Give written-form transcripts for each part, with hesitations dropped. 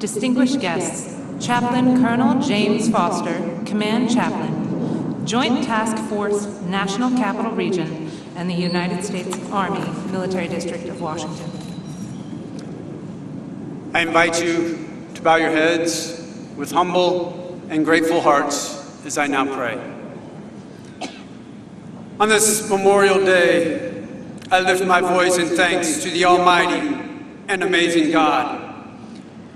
distinguished guests, Chaplain Colonel James Foster, Command Chaplain, Joint Task Force, National Capital Region, and the United States Army Military District of Washington. I invite you to bow your heads with humble and grateful hearts as I now pray. On this Memorial Day, I lift my voice in thanks to the Almighty and amazing God.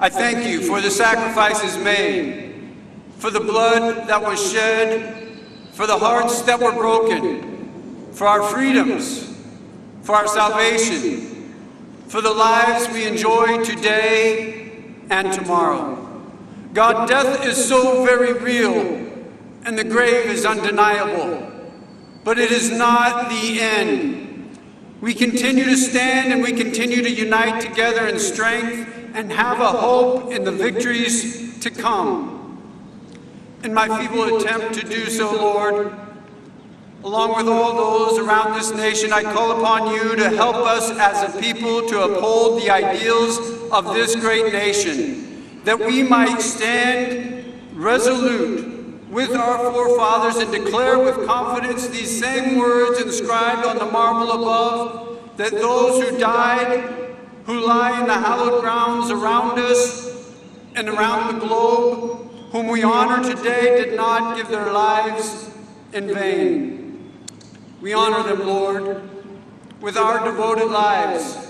I thank you for the sacrifices made, for the blood that was shed, for the hearts that were broken, for our freedoms, for our salvation, for the lives we enjoy today and tomorrow. God, death is so very real, and the grave is undeniable, but it is not the end. We continue to stand and we continue to unite together in strength and have a hope in the victories to come. In my feeble attempt to do so, Lord, along with all those around this nation, I call upon you to help us as a people to uphold the ideals of this great nation, that we might stand resolute with our forefathers and declare with confidence these same words inscribed on the marble above, that those who died, who lie in the hallowed grounds around us and around the globe, whom we honor today, did not give their lives in vain. We honor them, Lord, with our devoted lives.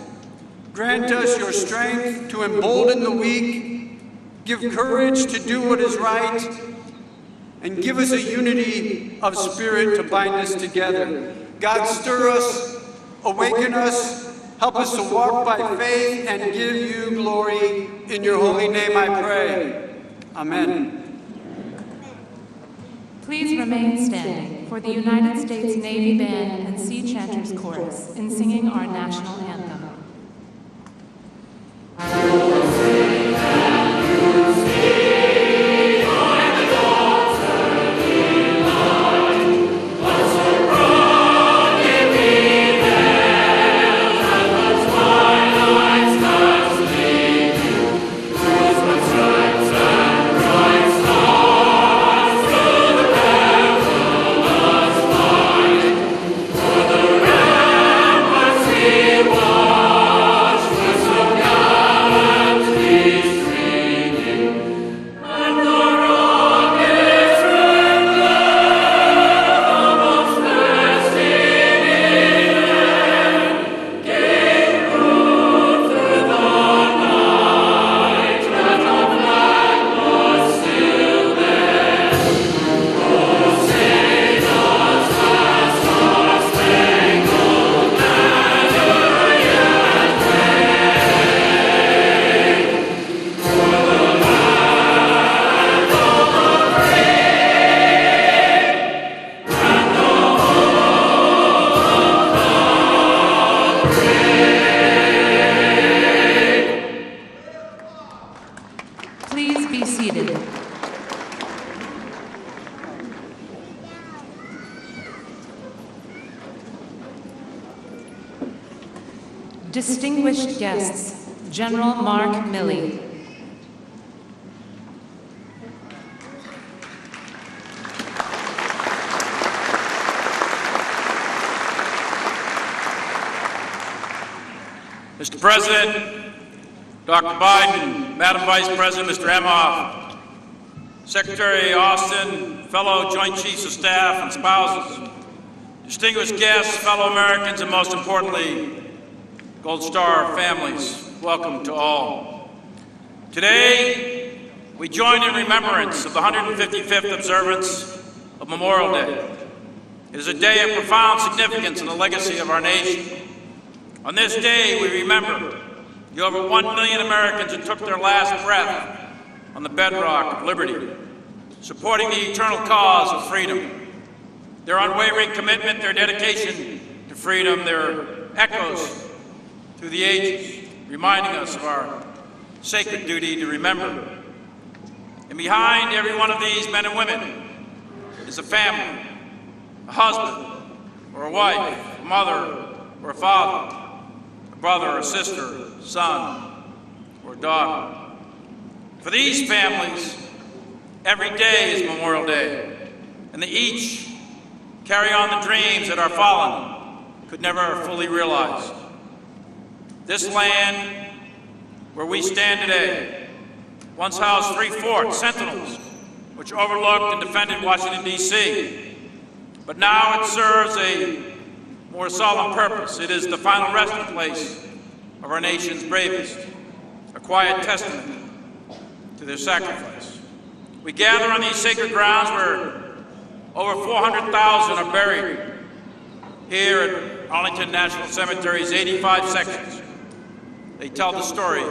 Grant us your strength to embolden the weak, give courage to do what is right, and give us a unity of spirit to bind us together. God, stir us, awaken us, help us to walk by faith and give you glory. In your holy name I pray. Amen. Please remain standing for the United States Navy Band and Sea Chanters Chorus in singing our national anthem. Distinguished guests, General Mark Milley. Mr. President, Dr. Biden, Madam Vice President, Mr. Emhoff, Secretary Austin, fellow Joint Chiefs of Staff and spouses, distinguished guests, fellow Americans, and most importantly, Gold Star families, welcome to all. Today, we join in remembrance of the 155th observance of Memorial Day. It is a day of profound significance in the legacy of our nation. On this day, we remember the over 1 million Americans who took their last breath on the bedrock of liberty, supporting the eternal cause of freedom. Their unwavering commitment, their dedication to freedom, their echoes through the ages, reminding us of our sacred duty to remember. And behind every one of these men and women is a family, a husband or a wife, a mother or a father, a brother or sister, son or daughter. For these families, every day is Memorial Day, and they each carry on the dreams that our fallen could never fully realize. This land where we stand today once housed 3 forts, sentinels, which overlooked and defended Washington, D.C. But now it serves a more solemn purpose. It is the final resting place of our nation's bravest, a quiet testament to their sacrifice. We gather on these sacred grounds where over 400,000 are buried. Here at Arlington National Cemetery's 85 sections, they tell the story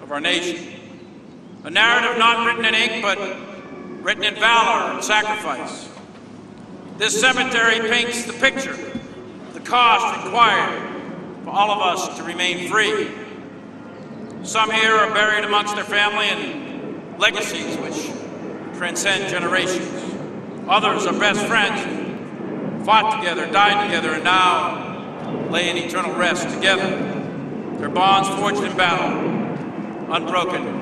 of our nation. A narrative not written in ink, but written in valor and sacrifice. This cemetery paints the picture of the cost required for all of us to remain free. Some here are buried amongst their family and legacies which transcend generations. Others are best friends who fought together, died together, and now lay in eternal rest together. Their bonds forged in battle, unbroken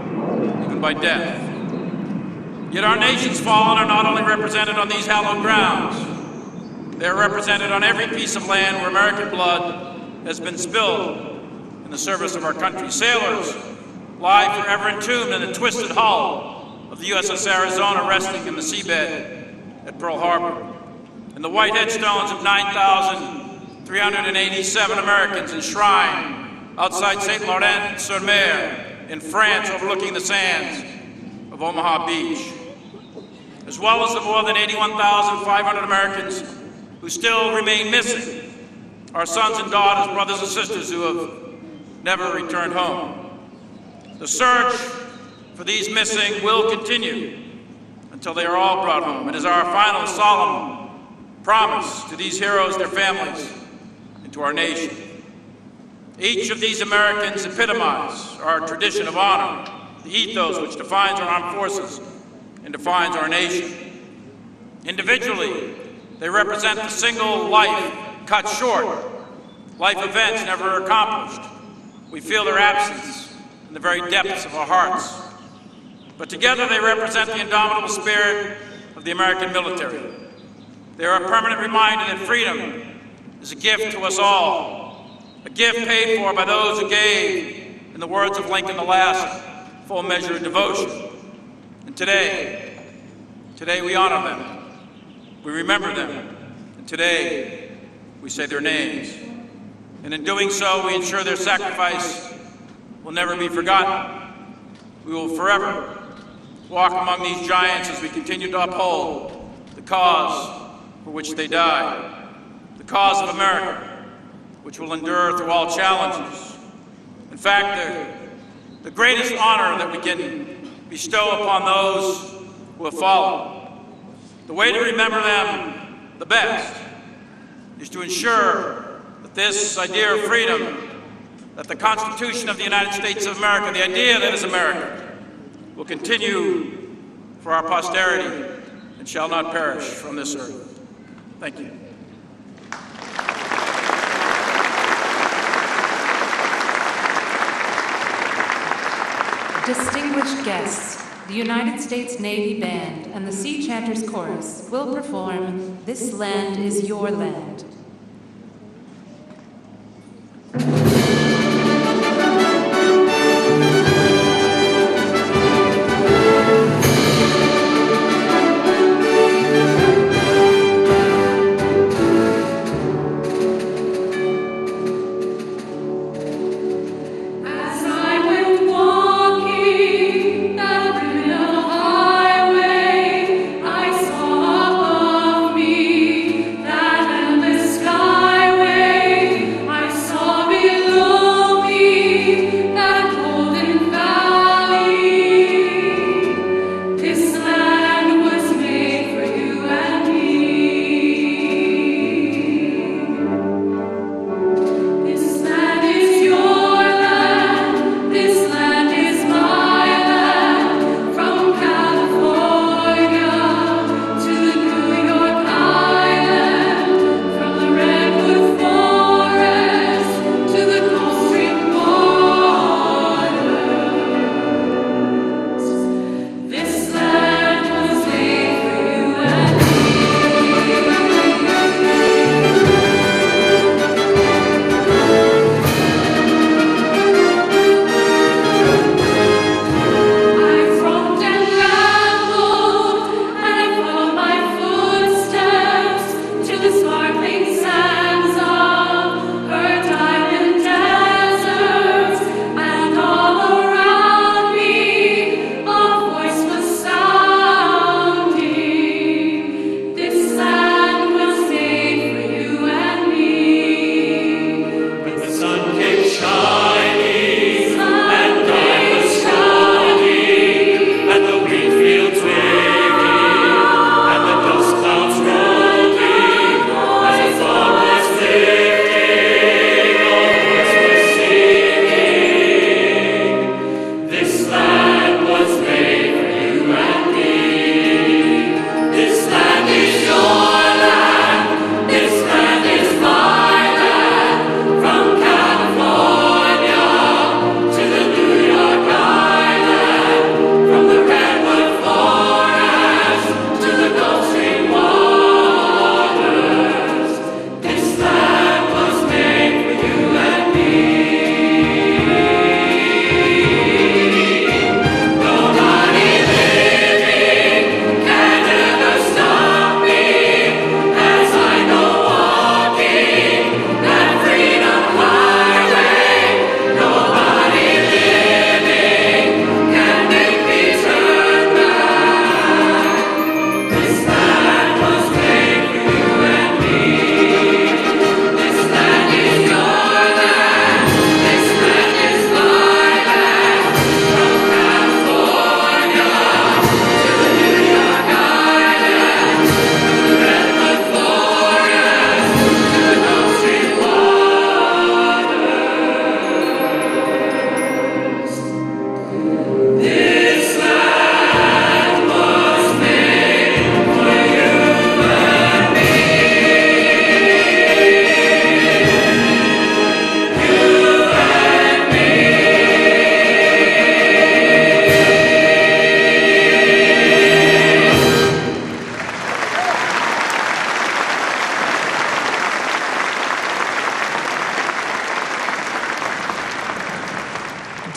even by death. Yet our nation's fallen are not only represented on these hallowed grounds, they are represented on every piece of land where American blood has been spilled in the service of our country. Sailors lie forever entombed in the twisted hull of the USS Arizona resting in the seabed at Pearl Harbor, and the white headstones of 9,387 Americans enshrined outside St. Laurent-sur-Mer in France overlooking the sands of Omaha Beach, as well as the more than 81,500 Americans who still remain missing, our sons and daughters, brothers and sisters who have never returned home. The search for these missing will continue until they are all brought home. It is our final solemn promise to these heroes, their families, and to our nation. Each of these Americans epitomize our tradition of honor, the ethos which defines our armed forces and defines our nation. Individually, they represent the single life cut short, life events never accomplished. We feel their absence in the very depths of our hearts. But together they represent the indomitable spirit of the American military. They are a permanent reminder that freedom is a gift to us all, a gift paid for by those who gave, in the words of Lincoln, the last full measure of devotion. And today we honor them, we remember them, and today we say their names. And in doing so, we ensure their sacrifice will never be forgotten. We will forever walk among these giants as we continue to uphold the cause for which they died, the cause of America, which will endure through all challenges. In fact, the greatest honor that we can bestow upon those who have fallen, the way to remember them the best, is to ensure that this idea of freedom, that the Constitution of the United States of America, the idea that is America, will continue for our posterity and shall not perish from this earth. Thank you. Distinguished guests, the United States Navy Band and the Sea Chanters Chorus will perform "This Land Is Your Land." This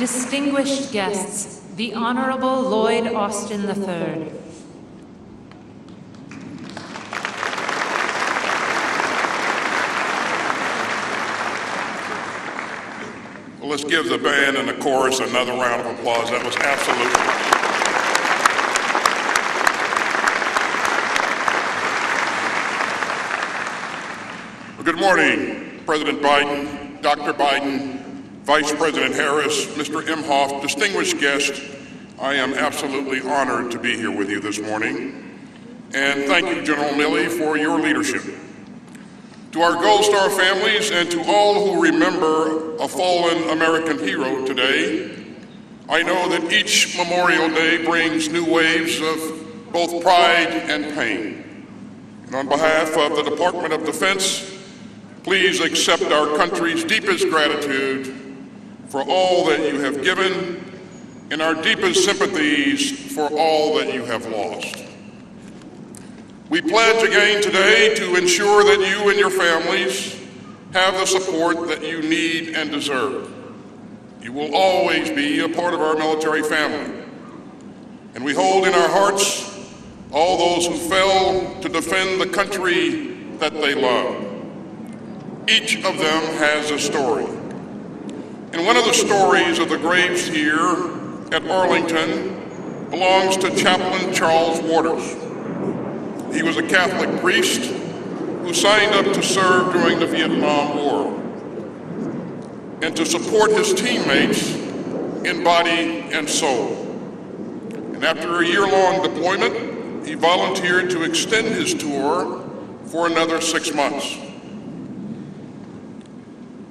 Distinguished guests, the Honorable Lloyd Austin III. Well, let's give the band and the chorus another round of applause. That was absolutely. Well, good morning, President Biden, Dr. Biden, Vice President Harris, Mr. Imhoff, distinguished guests. I am absolutely honored to be here with you this morning. And thank you, General Milley, for your leadership. To our Gold Star families and to all who remember a fallen American hero today, I know that each Memorial Day brings new waves of both pride and pain. And on behalf of the Department of Defense, please accept our country's deepest gratitude for all that you have given and our deepest sympathies for all that you have lost. We pledge again today to ensure that you and your families have the support that you need and deserve. You will always be a part of our military family, and we hold in our hearts all those who fell to defend the country that they love. Each of them has a story. And one of the stories of the graves here at Arlington belongs to Chaplain Charles Waters. He was a Catholic priest who signed up to serve during the Vietnam War and to support his teammates in body and soul. And after a year-long deployment, he volunteered to extend his tour for another 6 months.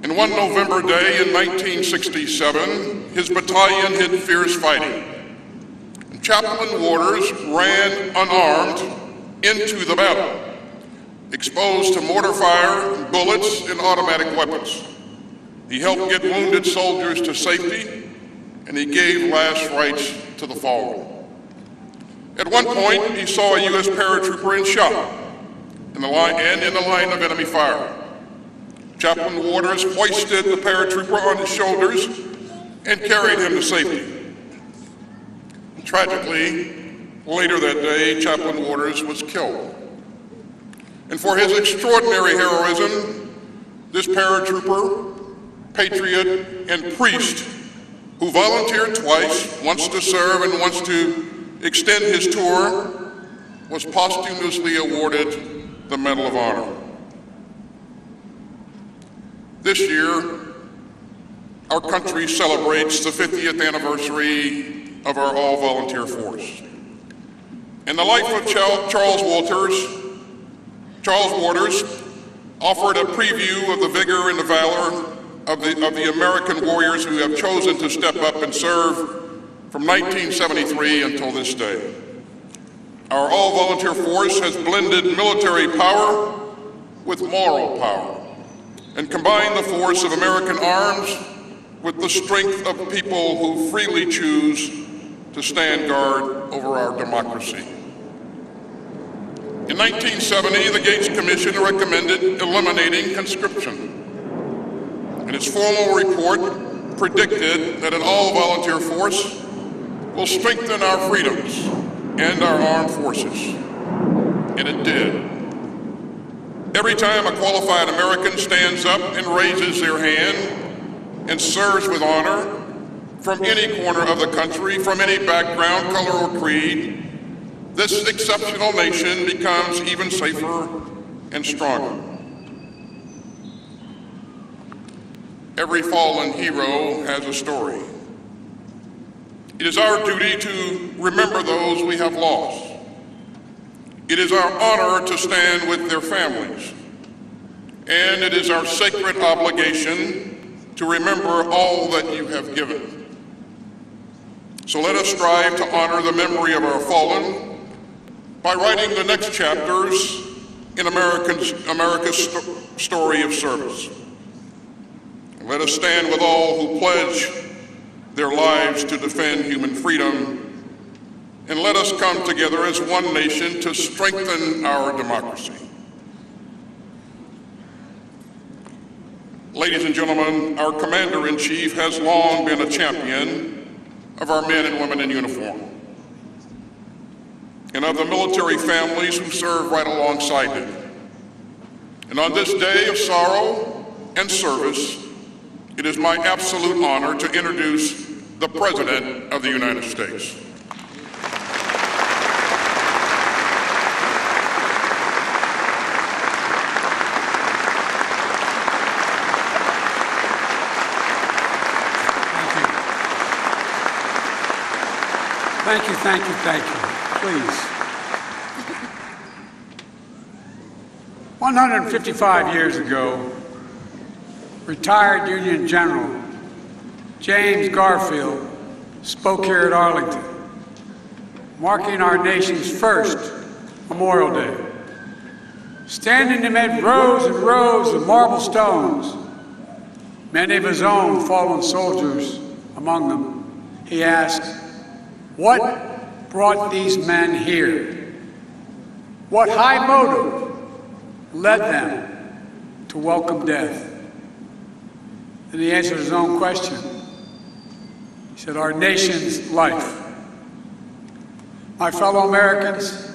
And one November day in 1967, his battalion hit fierce fighting. And Chaplain Waters ran unarmed into the battle, exposed to mortar fire, bullets, and automatic weapons. He helped get wounded soldiers to safety, and he gave last rites to the fallen. At one point, he saw a U.S. paratrooper in shot in the line of enemy fire. Chaplain Waters hoisted the paratrooper on his shoulders and carried him to safety. Tragically, later that day, Chaplain Waters was killed. And for his extraordinary heroism, this paratrooper, patriot, and priest who volunteered twice, once to serve and once to extend his tour, was posthumously awarded the Medal of Honor. This year, our country celebrates the 50th anniversary of our all-volunteer force. And the life of Charles Waters offered a preview of the vigor and the valor of the American warriors who have chosen to step up and serve from 1973 until this day. Our all-volunteer force has blended military power with moral power and combined the force of American arms with the strength of people who freely choose to stand guard over our democracy. In 1970, the Gates Commission recommended eliminating conscription. And its formal report predicted that an all-volunteer force will strengthen our freedoms and our armed forces. And it did. Every time a qualified American stands up and raises their hand and serves with honor from any corner of the country, from any background, color, or creed, this exceptional nation becomes even safer and stronger. Every fallen hero has a story. It is our duty to remember those we have lost. It is our honor to stand with their families. And it is our sacred obligation to remember all that you have given. So let us strive to honor the memory of our fallen by writing the next chapters in America's story of service. Let us stand with all who pledge their lives to defend human freedom, and let us come together as one nation to strengthen our democracy. Ladies and gentlemen, our Commander-in-Chief has long been a champion of our men and women in uniform and of the military families who serve right alongside them. And on this day of sorrow and service, it is my absolute honor to introduce the President of the United States. Thank you, thank you, thank you. Please. 155 years ago, retired Union General James Garfield spoke here at Arlington, marking our nation's first Memorial Day. Standing amid rows and rows of marble stones, many of his own fallen soldiers among them, he asked, "What brought these men here? What high motive led them to welcome death?" And he answered his own question. He said, "Our nation's life." My fellow Americans,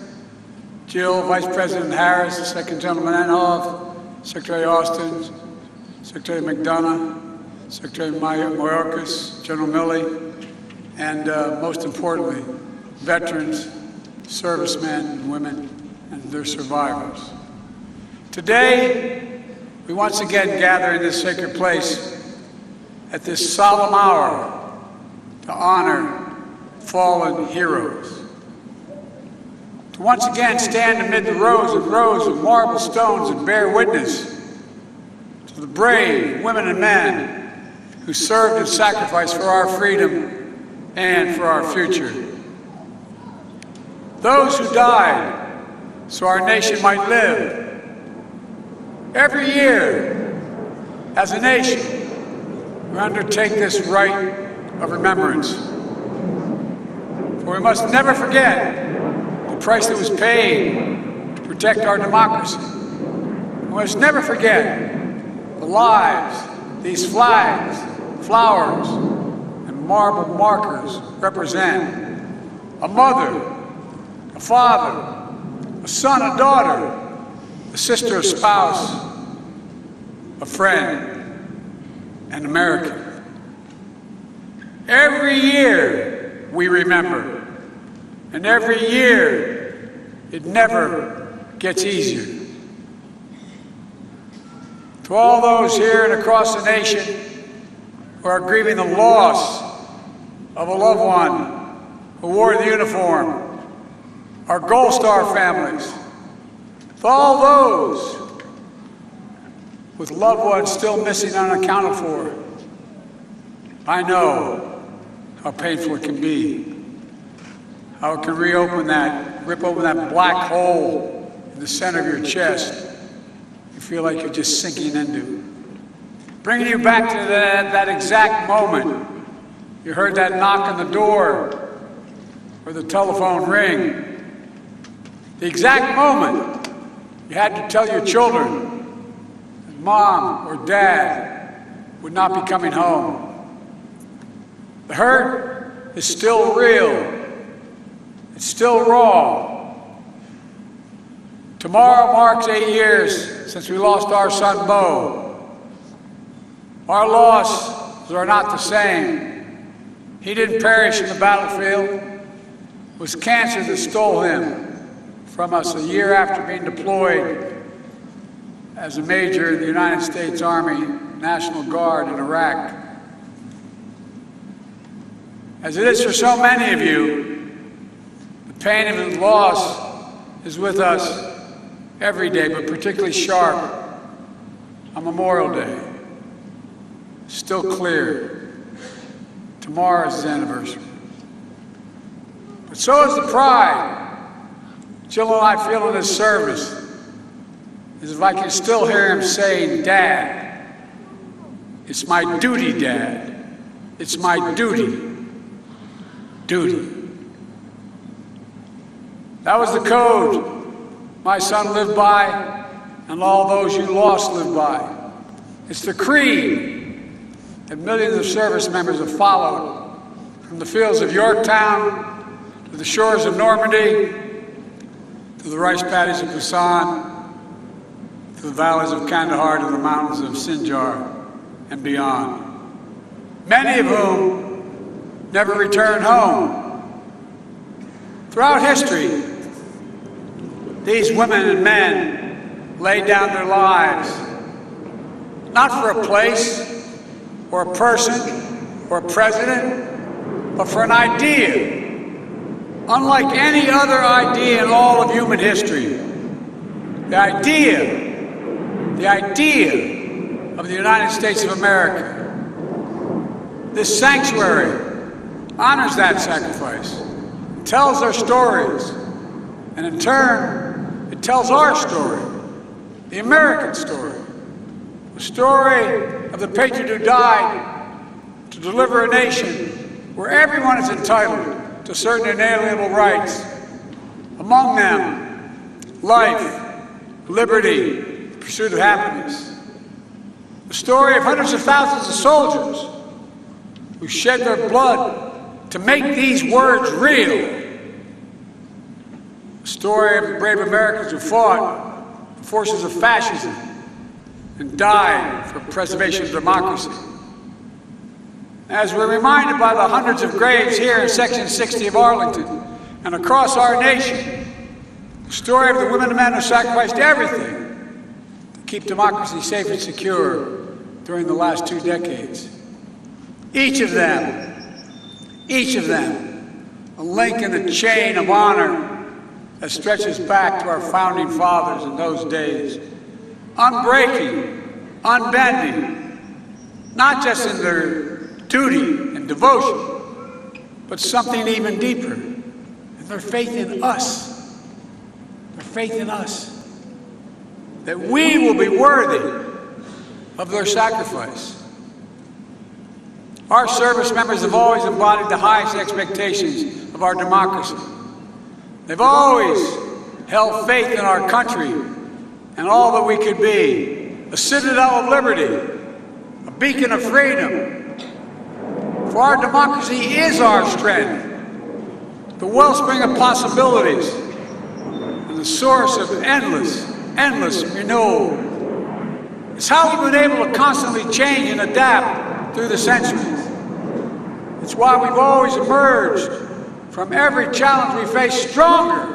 Jill, Vice President Harris, Second Gentleman Inhofe, Secretary Austin, Secretary McDonough, Secretary Mayorkas, General Milley, and most importantly, veterans, servicemen and women, and their survivors. Today, we once again gather in this sacred place at this solemn hour to honor fallen heroes. To once again stand amid the rows and rows of marble stones and bear witness to the brave women and men who served and sacrificed for our freedom and for our future. Those who died so our nation might live. Every year, as a nation, we undertake this rite of remembrance. For we must never forget the price that was paid to protect our democracy. We must never forget the lives these flags, flowers, marble markers represent: a mother, a father, a son, a daughter, a sister, a spouse, a friend, an American. Every year we remember, and every year it never gets easier. To all those here and across the nation who are grieving the loss of a loved one who wore the uniform, our Gold Star families, to all those with loved ones still missing and unaccounted for, I know how painful it can be, how it can rip open that black hole in the center of your chest you feel like you're just sinking into. Bringing you back to that exact moment you heard that knock on the door or the telephone ring. The exact moment you had to tell your children that mom or dad would not be coming home. The hurt is still real. It's still raw. Tomorrow marks 8 years since we lost our son, Bo. Our losses are not the same. He didn't perish in the battlefield. It was cancer that stole him from us a year after being deployed as a major in the United States Army National Guard in Iraq. As it is for so many of you, the pain of his loss is with us every day, but particularly sharp on Memorial Day. Still clear. Tomorrow is his anniversary. But so is the pride Jill and I feel in this service, as if I can still hear him saying, "Dad, it's my duty, Dad. It's my duty. Duty." That was the code my son lived by, and all those you lost lived by. It's the creed that millions of service members have followed from the fields of Yorktown to the shores of Normandy to the rice paddies of Busan to the valleys of Kandahar to the mountains of Sinjar and beyond. Many of whom never returned home. Throughout history, these women and men laid down their lives, not for a place, or a person, or a president, but for an idea, unlike any other idea in all of human history. The idea of the United States of America. This sanctuary honors that sacrifice, tells their stories, and in turn, it tells our story, the American story, the story of the patriot who died to deliver a nation where everyone is entitled to certain inalienable rights, among them life, liberty, the pursuit of happiness. The story of hundreds of thousands of soldiers who shed their blood to make these words real. The story of the brave Americans who fought the forces of fascism and died for preservation of democracy. As we're reminded by the hundreds of graves here in Section 60 of Arlington and across our nation, the story of the women and men who sacrificed everything to keep democracy safe and secure during the last 2 decades. Each of them, a link in the chain of honor that stretches back to our founding fathers in those days. Unbreaking, unbending, not just in their duty and devotion, but something even deeper, in their faith in us. Their faith in us. That we will be worthy of their sacrifice. Our service members have always embodied the highest expectations of our democracy. They've always held faith in our country and all that we could be, a citadel of liberty, a beacon of freedom. For our democracy is our strength, the wellspring of possibilities, and the source of endless renewal. It's how we've been able to constantly change and adapt through the centuries. It's why we've always emerged from every challenge we face stronger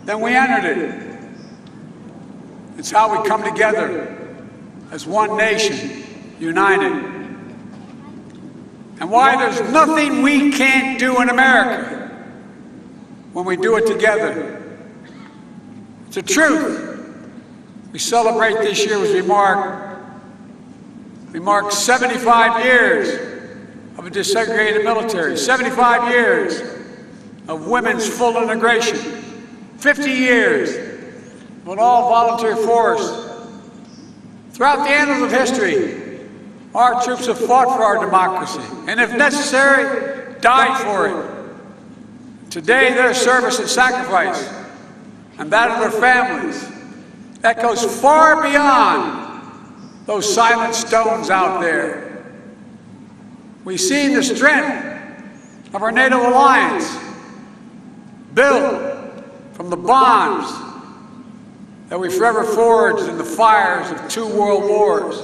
than we entered it. It's how we come together as one nation, united. And why there's nothing we can't do in America when we do it together. It's a truth. We celebrate this year as we mark 75 years of a desegregated military, 75 years of women's full integration, 50 years of an all-volunteer force. Throughout the annals of history, our troops have fought for our democracy, and if necessary, died for it. Today, their service and sacrifice, and that of their families, that goes far beyond those silent stones out there. We've seen the strength of our NATO alliance built from the bonds that we forever forged in the fires of 2 world wars.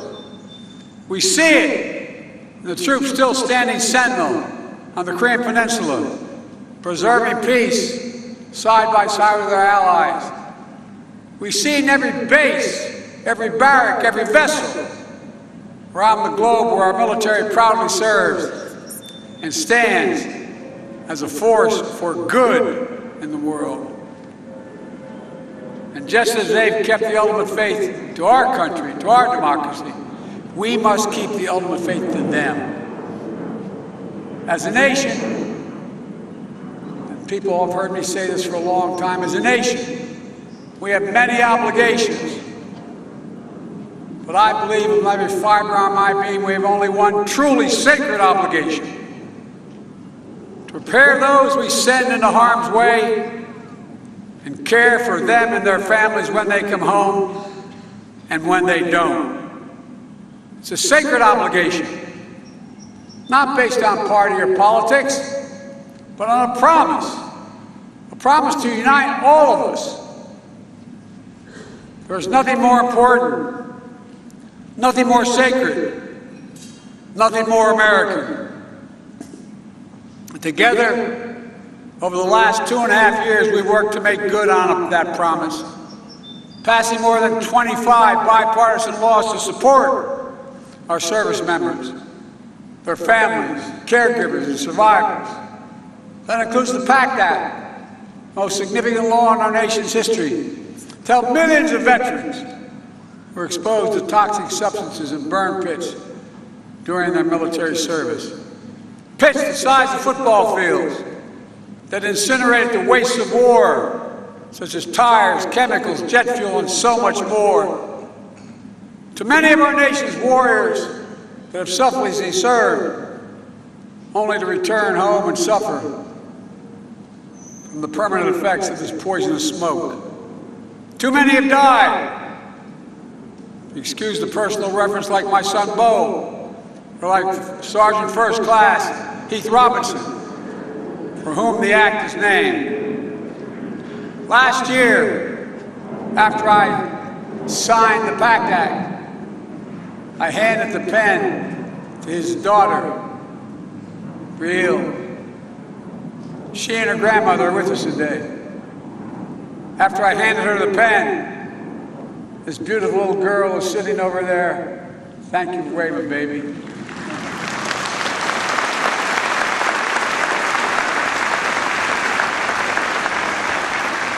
We see it in the troops still standing sentinel on the Korean Peninsula, preserving peace side by side with our allies. We see it in every base, every barrack, every vessel around the globe where our military proudly serves and stands as a force for good in the world. And just as they've kept the ultimate faith to our country, to our democracy, we must keep the ultimate faith to them. As a nation, and people have heard me say this for a long time, as a nation, we have many obligations. But I believe with every fiber on my being, we have only one truly sacred obligation: to prepare those we send into harm's way and care for them and their families when they come home and when they don't. It's a sacred obligation, not based on party or politics, but on a promise to unite all of us. There is nothing more important, nothing more sacred, nothing more American. Together, over the last 2.5 years, we worked to make good on that promise, passing more than 25 bipartisan laws to support our service members, their families, caregivers, and survivors. That includes the PACT Act, the most significant law in our nation's history, to help millions of veterans who were exposed to toxic substances in burn pits during their military service. Pits the size of football fields that incinerated the wastes of war, such as tires, chemicals, jet fuel, and so much more. To many of our nation's warriors that have selflessly served, only to return home and suffer from the permanent effects of this poisonous smoke. Too many have died. Excuse the personal reference, like my son Bo, or like Sergeant First Class Heath Robinson, for whom the act is named. Last year, after I signed the PACT Act, I handed the pen to his daughter, Brielle. She and her grandmother are with us today. After I handed her the pen, this beautiful little girl is sitting over there. Thank you for waving, baby.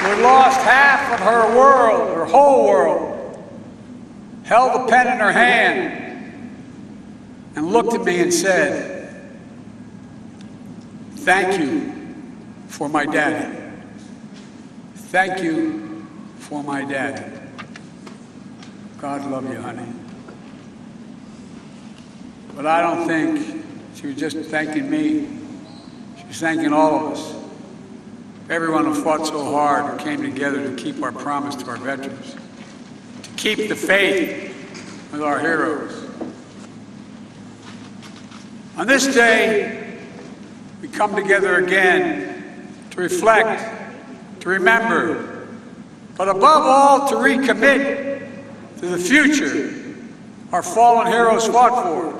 We lost half of her world, her whole world, held the pen in her hand, and looked at me and said, "Thank you for my daddy. Thank you for my daddy." God love you, honey. But I don't think she was just thanking me. She was thanking all of us. Everyone who fought so hard, who came together to keep our promise to our veterans, to keep the faith with our heroes. On this day, we come together again to reflect, to remember, but above all, to recommit to the future our fallen heroes fought for.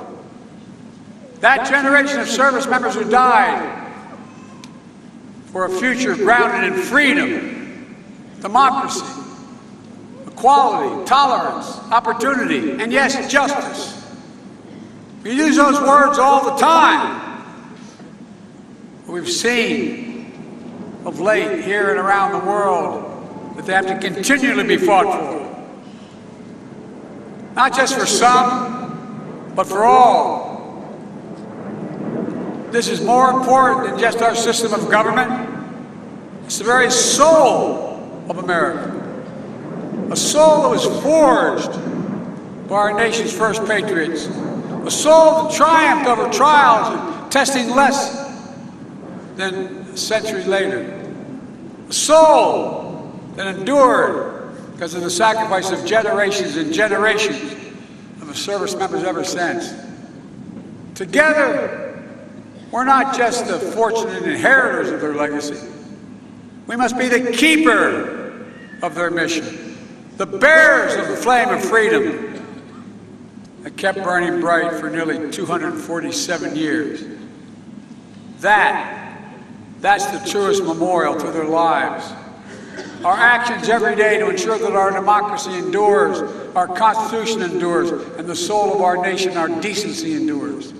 That generation of service members who died for a future grounded in freedom, democracy, equality, tolerance, opportunity, and yes, justice. We use those words all the time. We've seen of late here and around the world that they have to continually be fought for. Not just for some, but for all. This is more important than just our system of government. It's the very soul of America. A soul that was forged by our nation's first patriots. A soul that triumphed over trials and testing less than a century later. A soul that endured because of the sacrifice of generations and generations of service members ever since. Together, we're not just the fortunate inheritors of their legacy. We must be the keeper of their mission, the bearers of the flame of freedom that kept burning bright for nearly 247 years. That's the truest memorial to their lives. Our actions every day to ensure that our democracy endures, our Constitution endures, and the soul of our nation, our decency endures.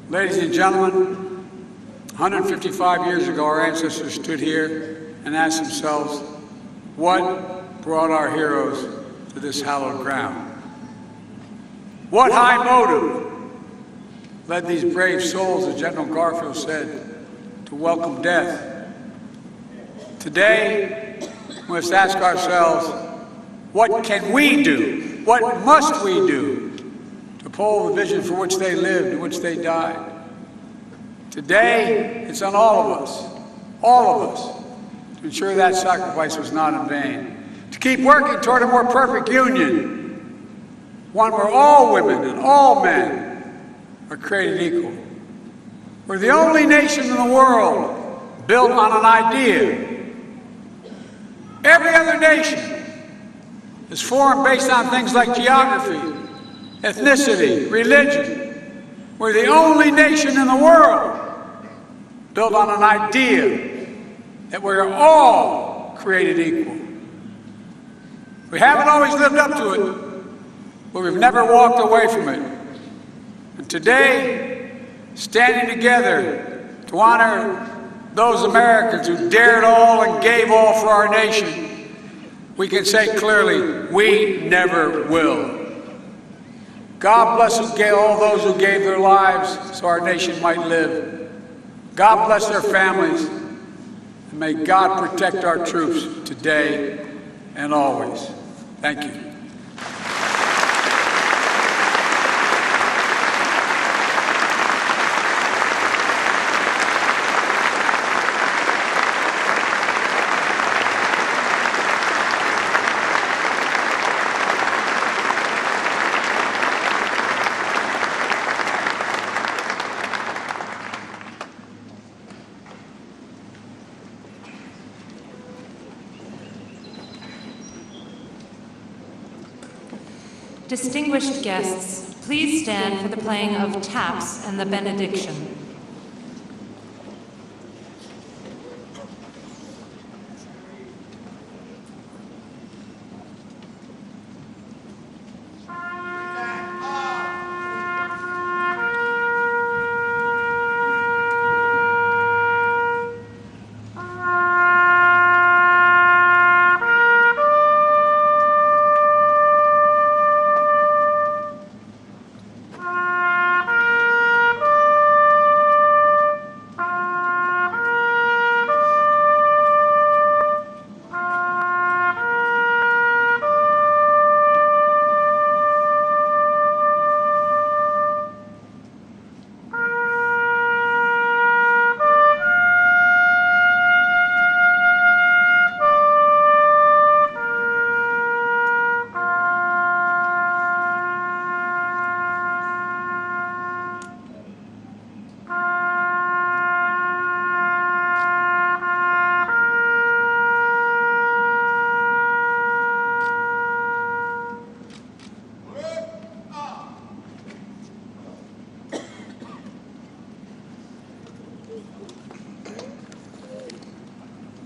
Ladies and gentlemen, 155 years ago, our ancestors stood here and asked themselves, what brought our heroes to this hallowed ground? What high motive led these brave souls, as General Garfield said, to welcome death? Today, we must ask ourselves, what can we do? What must we do to uphold the vision for which they lived and which they died? Today, it's on all of us, to ensure that sacrifice was not in vain, to keep working toward a more perfect union, one where all women and all men are created equal. We're the only nation in the world built on an idea. Every other nation is formed based on things like geography, ethnicity, religion. We're the only nation in the world built on an idea that we're all created equal. We haven't always lived up to it, but we've never walked away from it. And today, standing together to honor those Americans who dared all and gave all for our nation, we can say clearly, we never will. God bless all those who gave their lives so our nation might live. God bless their families, and may God protect our troops today and always. Thank you. Distinguished guests, please stand for the playing of taps and the benediction.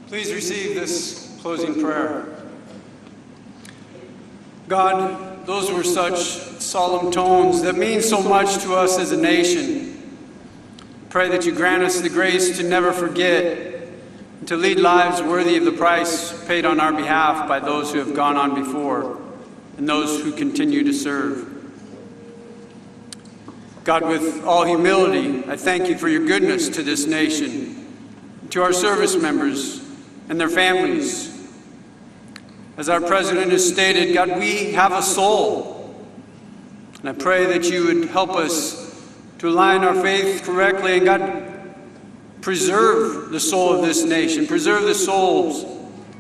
Please receive this closing prayer. God, those were such solemn tones that mean so much to us as a nation. Pray that you grant us the grace to never forget and to lead lives worthy of the price paid on our behalf by those who have gone on before and those who continue to serve. God, with all humility, I thank you for your goodness to this nation, to our service members and their families. As our president has stated, God, we have a soul. And I pray that you would help us to align our faith correctly, and God, preserve the soul of this nation, preserve the souls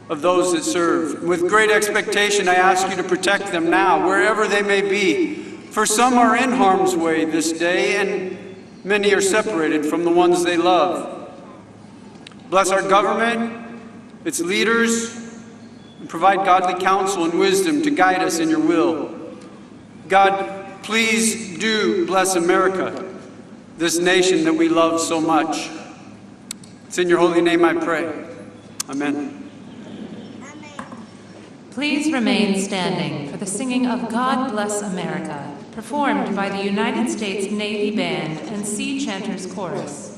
of those that serve. With great expectation, I ask you to protect them now, wherever they may be. For some are in harm's way this day, and many are separated from the ones they love. Bless our government, its leaders, and provide godly counsel and wisdom to guide us in your will. God, please do bless America, this nation that we love so much. It's in your holy name I pray. Amen. Please remain standing for the singing of God Bless America, performed by the United States Navy Band and Sea Chanters Chorus.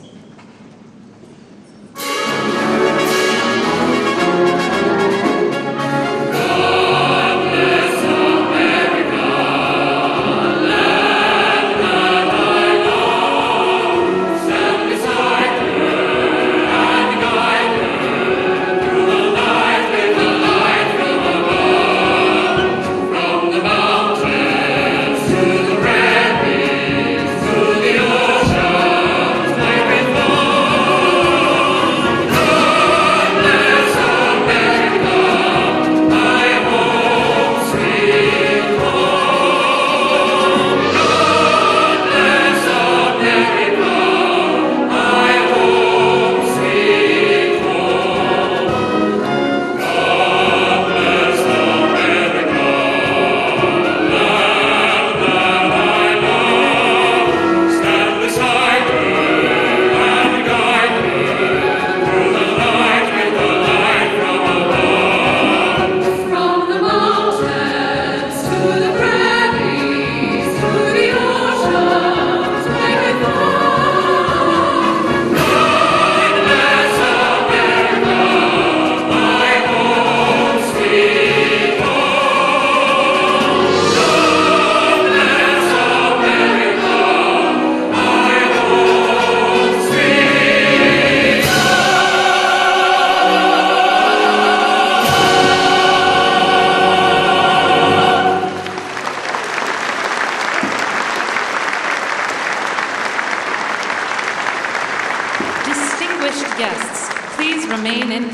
Through the ocean,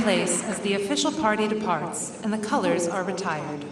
place as the official party departs and the colors are retired.